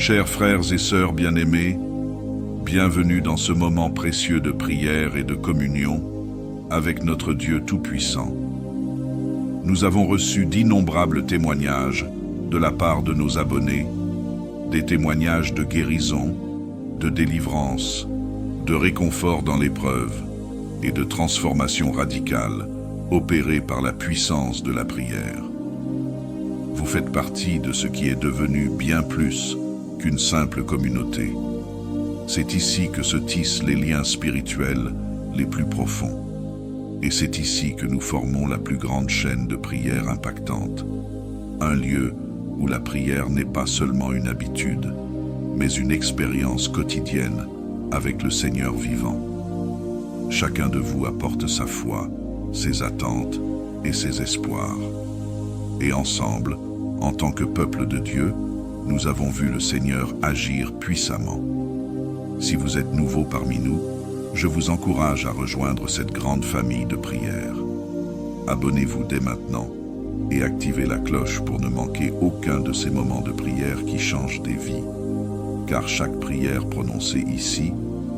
Chers frères et sœurs bien-aimés, bienvenue dans ce moment précieux de prière et de communion avec notre Dieu Tout-Puissant. Nous avons reçu d'innombrables témoignages de la part de nos abonnés, des témoignages de guérison, de délivrance, de réconfort dans l'épreuve et de transformation radicale opérée par la puissance de la prière. Vous faites partie de ce qui est devenu bien plus qu'une simple communauté. C'est ici que se tissent les liens spirituels les plus profonds. Et c'est ici que nous formons la plus grande chaîne de prière impactante. Un lieu où la prière n'est pas seulement une habitude, mais une expérience quotidienne avec le Seigneur vivant. Chacun de vous apporte sa foi, ses attentes et ses espoirs. Et ensemble, en tant que peuple de Dieu, nous avons vu le Seigneur agir puissamment. Si vous êtes nouveau parmi nous, je vous encourage à rejoindre cette grande famille de prière. Abonnez-vous dès maintenant et activez la cloche pour ne manquer aucun de ces moments de prière qui changent des vies. Car chaque prière prononcée ici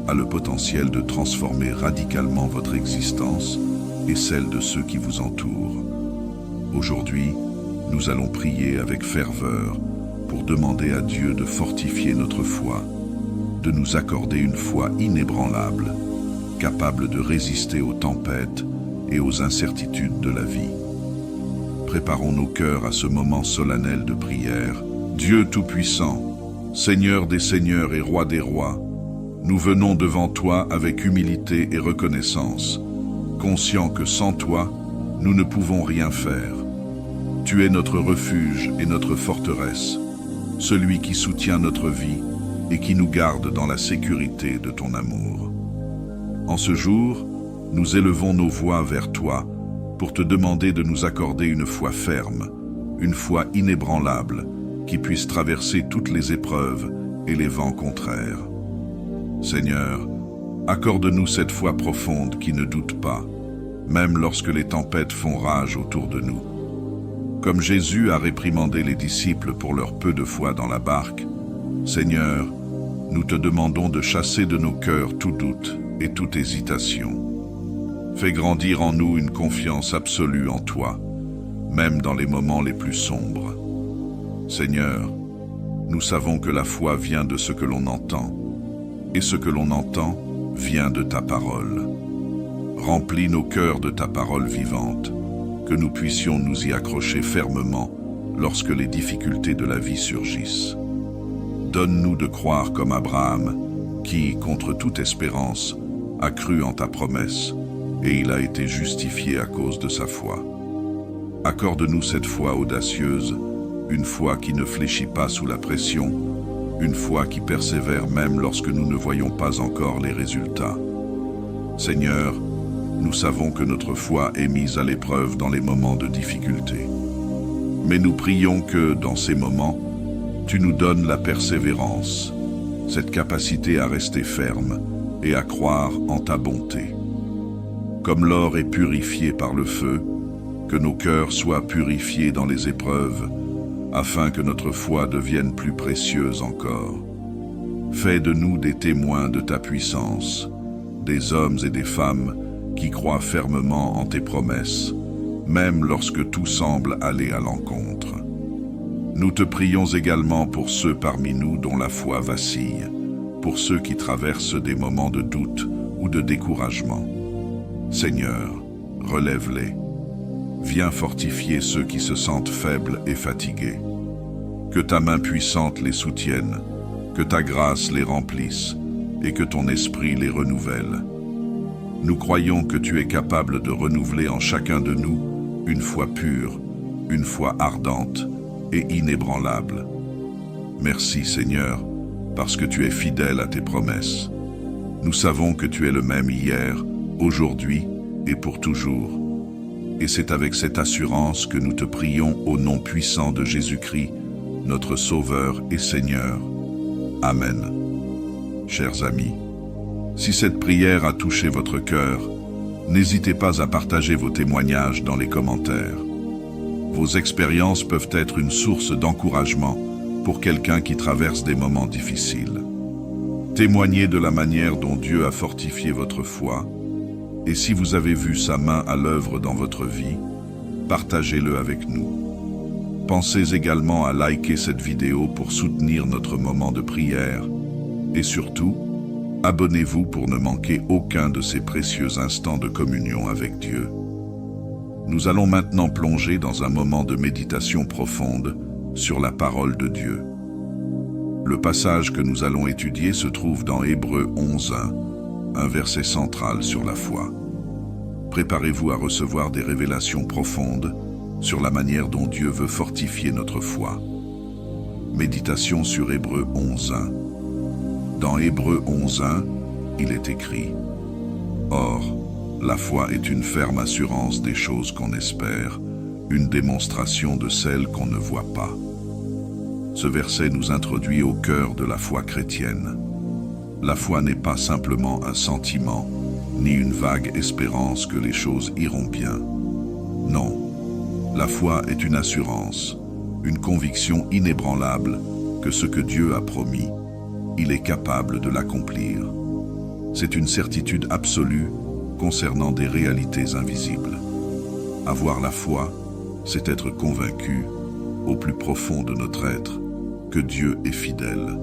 a le potentiel de transformer radicalement votre existence et celle de ceux qui vous entourent. Aujourd'hui, nous allons prier avec ferveur pour demander à Dieu de fortifier notre foi, de nous accorder une foi inébranlable, capable de résister aux tempêtes et aux incertitudes de la vie. Préparons nos cœurs à ce moment solennel de prière. Dieu Tout-Puissant, Seigneur des seigneurs et Roi des rois, nous venons devant toi avec humilité et reconnaissance, conscients que sans toi, nous ne pouvons rien faire. Tu es notre refuge et notre forteresse, celui qui soutient notre vie et qui nous garde dans la sécurité de ton amour. En ce jour, nous élevons nos voix vers toi pour te demander de nous accorder une foi ferme, une foi inébranlable, qui puisse traverser toutes les épreuves et les vents contraires. Seigneur, accorde-nous cette foi profonde qui ne doute pas, même lorsque les tempêtes font rage autour de nous. Comme Jésus a réprimandé les disciples pour leur peu de foi dans la barque, Seigneur, nous te demandons de chasser de nos cœurs tout doute et toute hésitation. Fais grandir en nous une confiance absolue en toi, même dans les moments les plus sombres. Seigneur, nous savons que la foi vient de ce que l'on entend, et ce que l'on entend vient de ta parole. Remplis nos cœurs de ta parole vivante, que nous puissions nous y accrocher fermement lorsque les difficultés de la vie surgissent. Donne-nous de croire comme Abraham, qui, contre toute espérance, a cru en ta promesse, et il a été justifié à cause de sa foi. Accorde-nous cette foi audacieuse, une foi qui ne fléchit pas sous la pression, une foi qui persévère même lorsque nous ne voyons pas encore les résultats. Seigneur, nous savons que notre foi est mise à l'épreuve dans les moments de difficulté. Mais nous prions que, dans ces moments, tu nous donnes la persévérance, cette capacité à rester ferme et à croire en ta bonté. Comme l'or est purifié par le feu, que nos cœurs soient purifiés dans les épreuves, afin que notre foi devienne plus précieuse encore. Fais de nous des témoins de ta puissance, des hommes et des femmes qui croient fermement en tes promesses, même lorsque tout semble aller à l'encontre. Nous te prions également pour ceux parmi nous dont la foi vacille, pour ceux qui traversent des moments de doute ou de découragement. Seigneur, relève-les. Viens fortifier ceux qui se sentent faibles et fatigués. Que ta main puissante les soutienne, que ta grâce les remplisse et que ton esprit les renouvelle. Nous croyons que tu es capable de renouveler en chacun de nous une foi pure, une foi ardente et inébranlable. Merci Seigneur, parce que tu es fidèle à tes promesses. Nous savons que tu es le même hier, aujourd'hui et pour toujours. Et c'est avec cette assurance que nous te prions au nom puissant de Jésus-Christ, notre Sauveur et Seigneur. Amen. Chers amis, si cette prière a touché votre cœur, n'hésitez pas à partager vos témoignages dans les commentaires. Vos expériences peuvent être une source d'encouragement pour quelqu'un qui traverse des moments difficiles. Témoignez de la manière dont Dieu a fortifié votre foi, et si vous avez vu sa main à l'œuvre dans votre vie, partagez-le avec nous. Pensez également à liker cette vidéo pour soutenir notre moment de prière, et surtout, abonnez-vous pour ne manquer aucun de ces précieux instants de communion avec Dieu. Nous allons maintenant plonger dans un moment de méditation profonde sur la parole de Dieu. Le passage que nous allons étudier se trouve dans Hébreux 11:1, un verset central sur la foi. Préparez-vous à recevoir des révélations profondes sur la manière dont Dieu veut fortifier notre foi. Méditation sur Hébreux 11:1. Dans Hébreux 11:1, il est écrit « Or, la foi est une ferme assurance des choses qu'on espère, une démonstration de celles qu'on ne voit pas. » Ce verset nous introduit au cœur de la foi chrétienne. La foi n'est pas simplement un sentiment, ni une vague espérance que les choses iront bien. Non, la foi est une assurance, une conviction inébranlable que ce que Dieu a promis, il est capable de l'accomplir. C'est une certitude absolue concernant des réalités invisibles. Avoir la foi, c'est être convaincu, au plus profond de notre être, que Dieu est fidèle,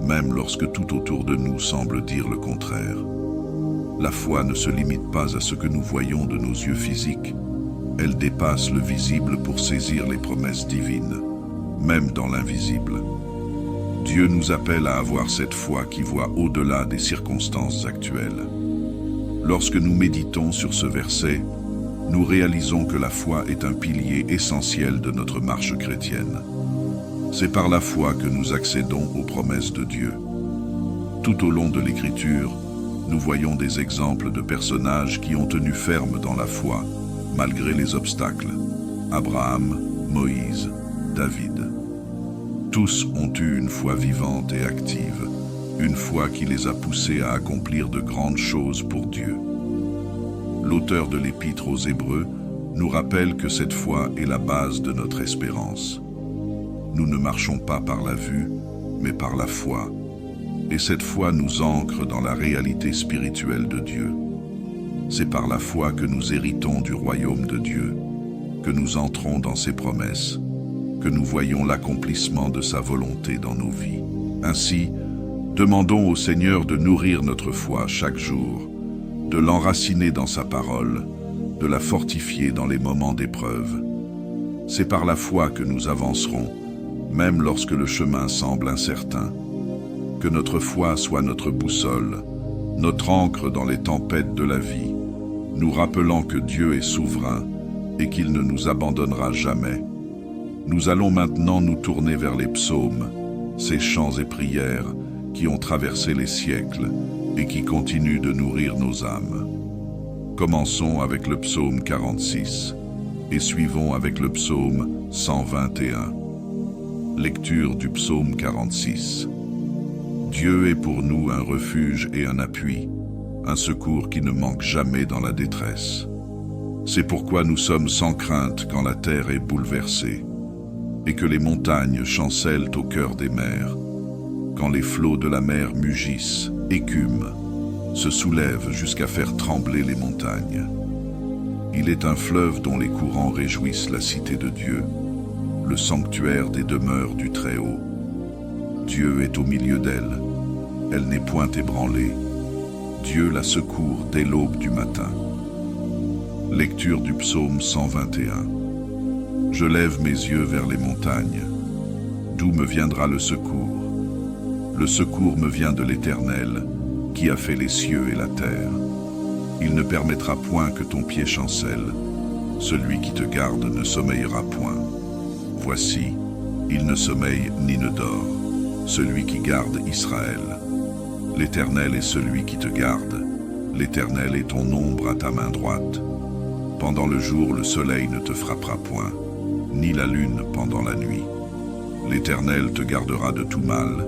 même lorsque tout autour de nous semble dire le contraire. La foi ne se limite pas à ce que nous voyons de nos yeux physiques. Elle dépasse le visible pour saisir les promesses divines, même dans l'invisible. Dieu nous appelle à avoir cette foi qui voit au-delà des circonstances actuelles. Lorsque nous méditons sur ce verset, nous réalisons que la foi est un pilier essentiel de notre marche chrétienne. C'est par la foi que nous accédons aux promesses de Dieu. Tout au long de l'Écriture, nous voyons des exemples de personnages qui ont tenu ferme dans la foi, malgré les obstacles. Abraham, Moïse, David. Tous ont eu une foi vivante et active, une foi qui les a poussés à accomplir de grandes choses pour Dieu. L'auteur de l'Épître aux Hébreux nous rappelle que cette foi est la base de notre espérance. Nous ne marchons pas par la vue, mais par la foi. Et cette foi nous ancre dans la réalité spirituelle de Dieu. C'est par la foi que nous héritons du royaume de Dieu, que nous entrons dans ses promesses, que nous voyons l'accomplissement de sa volonté dans nos vies. Ainsi, demandons au Seigneur de nourrir notre foi chaque jour, de l'enraciner dans sa parole, de la fortifier dans les moments d'épreuve. C'est par la foi que nous avancerons, même lorsque le chemin semble incertain. Que notre foi soit notre boussole, notre ancre dans les tempêtes de la vie, nous rappelant que Dieu est souverain et qu'il ne nous abandonnera jamais. Nous allons maintenant nous tourner vers les psaumes, ces chants et prières qui ont traversé les siècles et qui continuent de nourrir nos âmes. Commençons avec le psaume 46 et suivons avec le psaume 121. Lecture du psaume 46. Dieu est pour nous un refuge et un appui, un secours qui ne manque jamais dans la détresse. C'est pourquoi nous sommes sans crainte quand la terre est bouleversée, et que les montagnes chancellent au cœur des mers, quand les flots de la mer mugissent, écument, se soulèvent jusqu'à faire trembler les montagnes. Il est un fleuve dont les courants réjouissent la cité de Dieu, le sanctuaire des demeures du Très-Haut. Dieu est au milieu d'elle, elle n'est point ébranlée. Dieu la secourt dès l'aube du matin. Lecture du psaume 121. Je lève mes yeux vers les montagnes. D'où me viendra le secours? Le secours me vient de l'Éternel, qui a fait les cieux et la terre. Il ne permettra point que ton pied chancelle. Celui qui te garde ne sommeillera point. Voici, il ne sommeille ni ne dort, celui qui garde Israël. L'Éternel est celui qui te garde. L'Éternel est ton ombre à ta main droite. Pendant le jour, le soleil ne te frappera point, ni la lune pendant la nuit. L'Éternel te gardera de tout mal,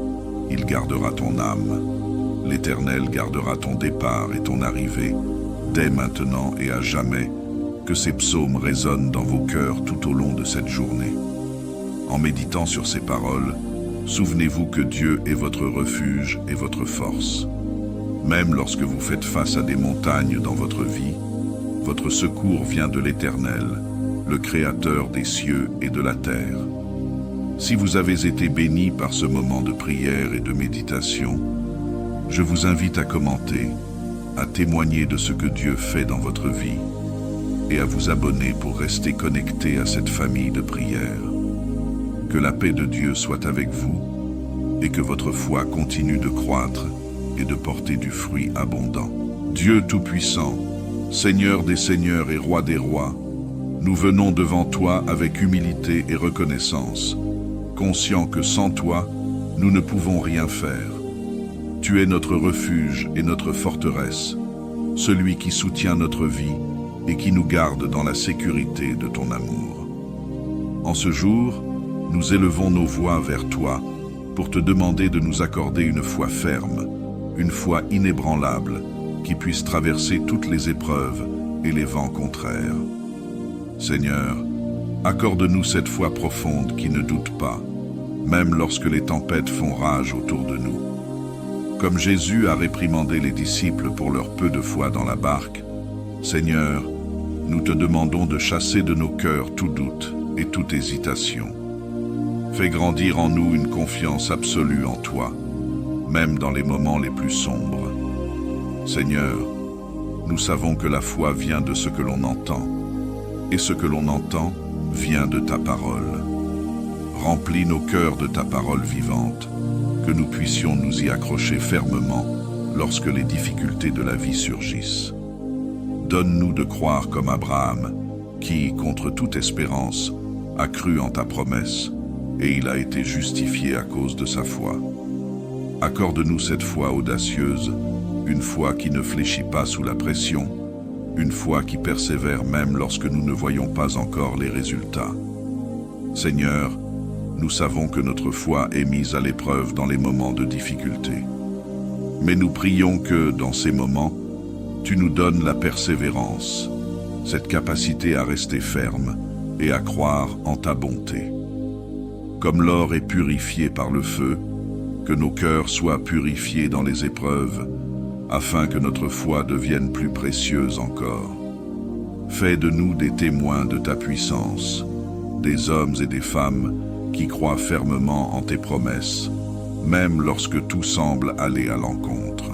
il gardera ton âme. L'Éternel gardera ton départ et ton arrivée, dès maintenant et à jamais, que ces psaumes résonnent dans vos cœurs tout au long de cette journée. En méditant sur ces paroles, Souvenez-vous que Dieu est votre refuge et votre force. Même lorsque vous faites face à des montagnes dans votre vie, votre secours vient de l'Éternel, le Créateur des cieux et de la terre. Si vous avez été béni par ce moment de prière et de méditation, je vous invite à commenter, à témoigner de ce que Dieu fait dans votre vie et à vous abonner pour rester connecté à cette famille de prière. Que la paix de Dieu soit avec vous et que votre foi continue de croître et de porter du fruit abondant. Dieu Tout-Puissant, Seigneur des seigneurs et Roi des rois, nous venons devant toi avec humilité et reconnaissance, conscients que sans toi, nous ne pouvons rien faire. Tu es notre refuge et notre forteresse, celui qui soutient notre vie et qui nous garde dans la sécurité de ton amour. En ce jour, nous élevons nos voix vers toi pour te demander de nous accorder une foi ferme, une foi inébranlable, qui puisse traverser toutes les épreuves et les vents contraires. Seigneur, accorde-nous cette foi profonde qui ne doute pas, même lorsque les tempêtes font rage autour de nous. Comme Jésus a réprimandé les disciples pour leur peu de foi dans la barque, Seigneur, nous te demandons de chasser de nos cœurs tout doute et toute hésitation. Fais grandir en nous une confiance absolue en toi, même dans les moments les plus sombres. Seigneur, nous savons que la foi vient de ce que l'on entend, et ce que l'on entend vient de ta parole. Remplis nos cœurs de ta parole vivante, que nous puissions nous y accrocher fermement lorsque les difficultés de la vie surgissent. Donne-nous de croire comme Abraham, qui, contre toute espérance, a cru en ta promesse, et il a été justifié à cause de sa foi. Accorde-nous cette foi audacieuse, une foi qui ne fléchit pas sous la pression, une foi qui persévère même lorsque nous ne voyons pas encore les résultats. Seigneur, nous savons que notre foi est mise à l'épreuve dans les moments de difficulté. Mais nous prions que, dans ces moments, tu nous donnes la persévérance, cette capacité à rester ferme et à croire en ta bonté. Comme l'or est purifié par le feu, que nos cœurs soient purifiés dans les épreuves, afin que notre foi devienne plus précieuse encore. Fais de nous des témoins de ta puissance, des hommes et des femmes qui croient fermement en tes promesses, même lorsque tout semble aller à l'encontre.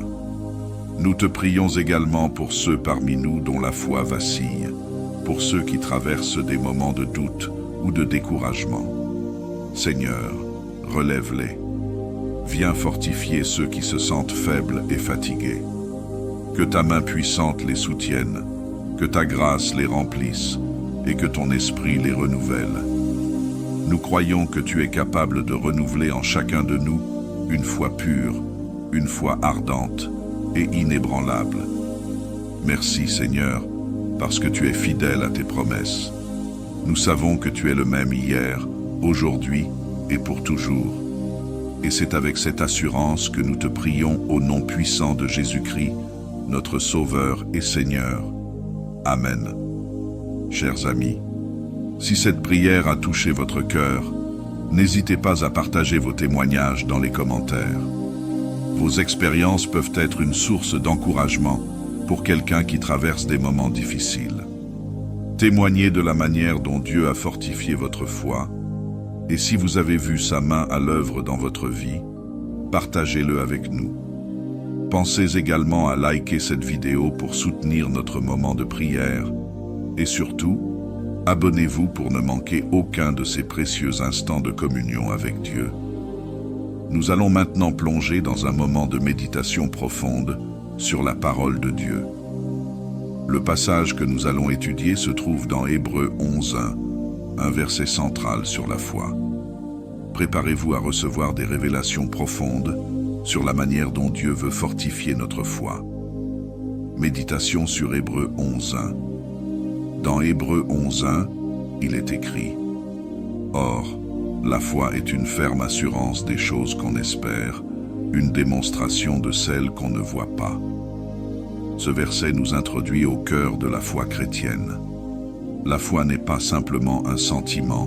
Nous te prions également pour ceux parmi nous dont la foi vacille, pour ceux qui traversent des moments de doute ou de découragement. Seigneur, relève-les. Viens fortifier ceux qui se sentent faibles et fatigués. Que ta main puissante les soutienne, que ta grâce les remplisse et que ton esprit les renouvelle. Nous croyons que tu es capable de renouveler en chacun de nous une foi pure, une foi ardente et inébranlable. Merci Seigneur, parce que tu es fidèle à tes promesses. Nous savons que tu es le même hier, aujourd'hui et pour toujours. Et c'est avec cette assurance que nous te prions au nom puissant de Jésus-Christ, notre Sauveur et Seigneur. Amen. Chers amis, si cette prière a touché votre cœur, n'hésitez pas à partager vos témoignages dans les commentaires. Vos expériences peuvent être une source d'encouragement pour quelqu'un qui traverse des moments difficiles. Témoignez de la manière dont Dieu a fortifié votre foi. Et si vous avez vu sa main à l'œuvre dans votre vie, partagez-le avec nous. Pensez également à liker cette vidéo pour soutenir notre moment de prière. Et surtout, abonnez-vous pour ne manquer aucun de ces précieux instants de communion avec Dieu. Nous allons maintenant plonger dans un moment de méditation profonde sur la parole de Dieu. Le passage que nous allons étudier se trouve dans Hébreux 11:1, un verset central sur la foi. Préparez-vous à recevoir des révélations profondes sur la manière dont Dieu veut fortifier notre foi. Méditation sur Hébreux 11:1. Dans Hébreux 11:1, il est écrit « Or, la foi est une ferme assurance des choses qu'on espère, une démonstration de celles qu'on ne voit pas. » Ce verset nous introduit au cœur de la foi chrétienne. La foi n'est pas simplement un sentiment,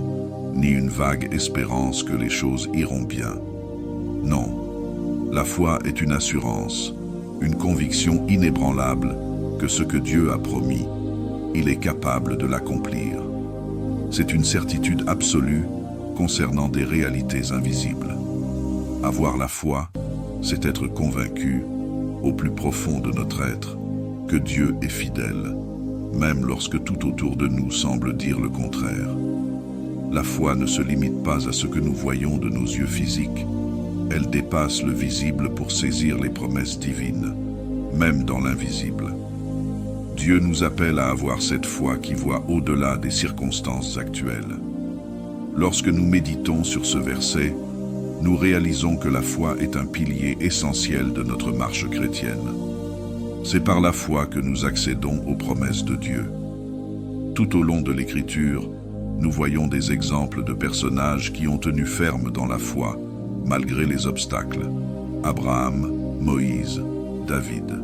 ni une vague espérance que les choses iront bien. Non, la foi est une assurance, une conviction inébranlable que ce que Dieu a promis, il est capable de l'accomplir. C'est une certitude absolue concernant des réalités invisibles. Avoir la foi, c'est être convaincu, au plus profond de notre être, que Dieu est fidèle, même lorsque tout autour de nous semble dire le contraire. La foi ne se limite pas à ce que nous voyons de nos yeux physiques. Elle dépasse le visible pour saisir les promesses divines, même dans l'invisible. Dieu nous appelle à avoir cette foi qui voit au-delà des circonstances actuelles. Lorsque nous méditons sur ce verset, nous réalisons que la foi est un pilier essentiel de notre marche chrétienne. C'est par la foi que nous accédons aux promesses de Dieu. Tout au long de l'Écriture, nous voyons des exemples de personnages qui ont tenu ferme dans la foi, malgré les obstacles. Abraham, Moïse, David.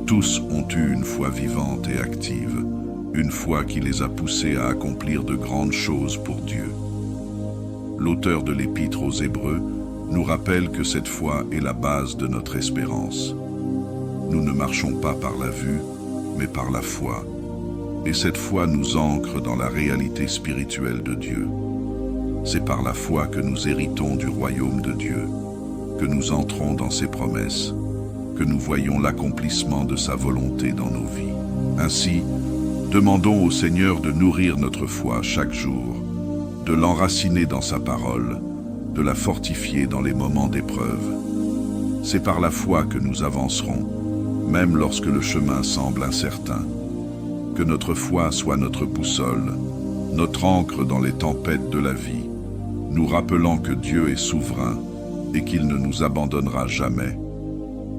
Tous ont eu une foi vivante et active, une foi qui les a poussés à accomplir de grandes choses pour Dieu. L'auteur de l'Épître aux Hébreux nous rappelle que cette foi est la base de notre espérance. Nous ne marchons pas par la vue, mais par la foi. Et cette foi nous ancre dans la réalité spirituelle de Dieu. C'est par la foi que nous héritons du royaume de Dieu, que nous entrons dans ses promesses, que nous voyons l'accomplissement de sa volonté dans nos vies. Ainsi, demandons au Seigneur de nourrir notre foi chaque jour, de l'enraciner dans sa parole, de la fortifier dans les moments d'épreuve. C'est par la foi que nous avancerons, même lorsque le chemin semble incertain. Que notre foi soit notre boussole, notre ancre dans les tempêtes de la vie, nous rappelant que Dieu est souverain et qu'il ne nous abandonnera jamais.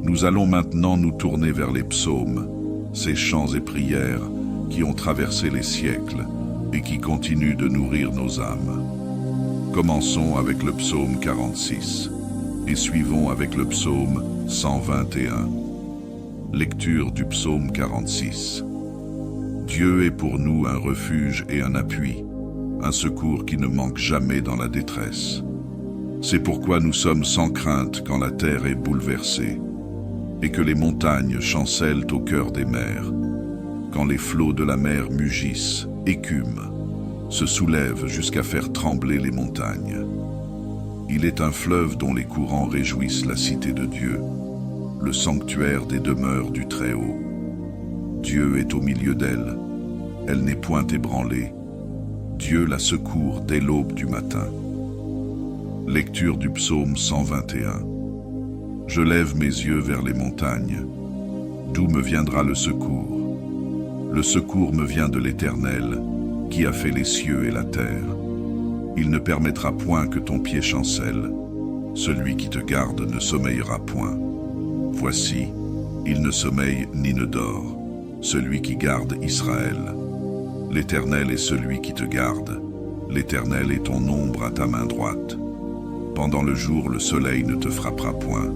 Nous allons maintenant nous tourner vers les psaumes, ces chants et prières qui ont traversé les siècles et qui continuent de nourrir nos âmes. Commençons avec le psaume 46 et suivons avec le psaume 121. Lecture du psaume 46. Dieu est pour nous un refuge et un appui, un secours qui ne manque jamais dans la détresse. C'est pourquoi nous sommes sans crainte quand la terre est bouleversée, et que les montagnes chancellent au cœur des mers, quand les flots de la mer mugissent, écument, se soulèvent jusqu'à faire trembler les montagnes. Il est un fleuve dont les courants réjouissent la cité de Dieu, le sanctuaire des demeures du Très-Haut. Dieu est au milieu d'elle, elle n'est point ébranlée. Dieu la secourt dès l'aube du matin. Lecture du psaume 121. Je lève mes yeux vers les montagnes. D'où me viendra le secours? Le secours me vient de l'Éternel, qui a fait les cieux et la terre. Il ne permettra point que ton pied chancelle. Celui qui te garde ne sommeillera point. Voici, il ne sommeille ni ne dort, celui qui garde Israël. L'Éternel est celui qui te garde. L'Éternel est ton ombre à ta main droite. Pendant le jour, le soleil ne te frappera point,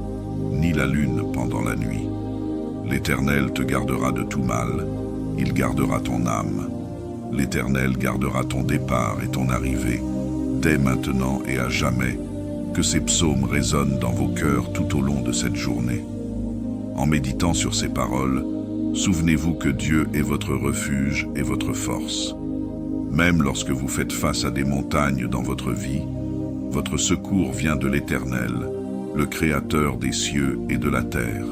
ni la lune pendant la nuit. L'Éternel te gardera de tout mal, il gardera ton âme. L'Éternel gardera ton départ et ton arrivée, dès maintenant et à jamais. Que ces psaumes résonnent dans vos cœurs tout au long de cette journée. En méditant sur ces paroles, souvenez-vous que Dieu est votre refuge et votre force. Même lorsque vous faites face à des montagnes dans votre vie, votre secours vient de l'Éternel, le Créateur des cieux et de la terre.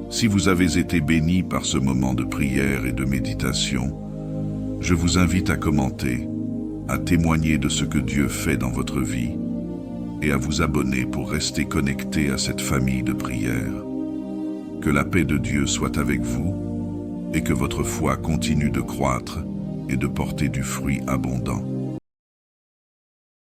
Si vous avez été bénis par ce moment de prière et de méditation, je vous invite à commenter, à témoigner de ce que Dieu fait dans votre vie et à vous abonner pour rester connecté à cette famille de prière. Que la paix de Dieu soit avec vous et que votre foi continue de croître et de porter du fruit abondant.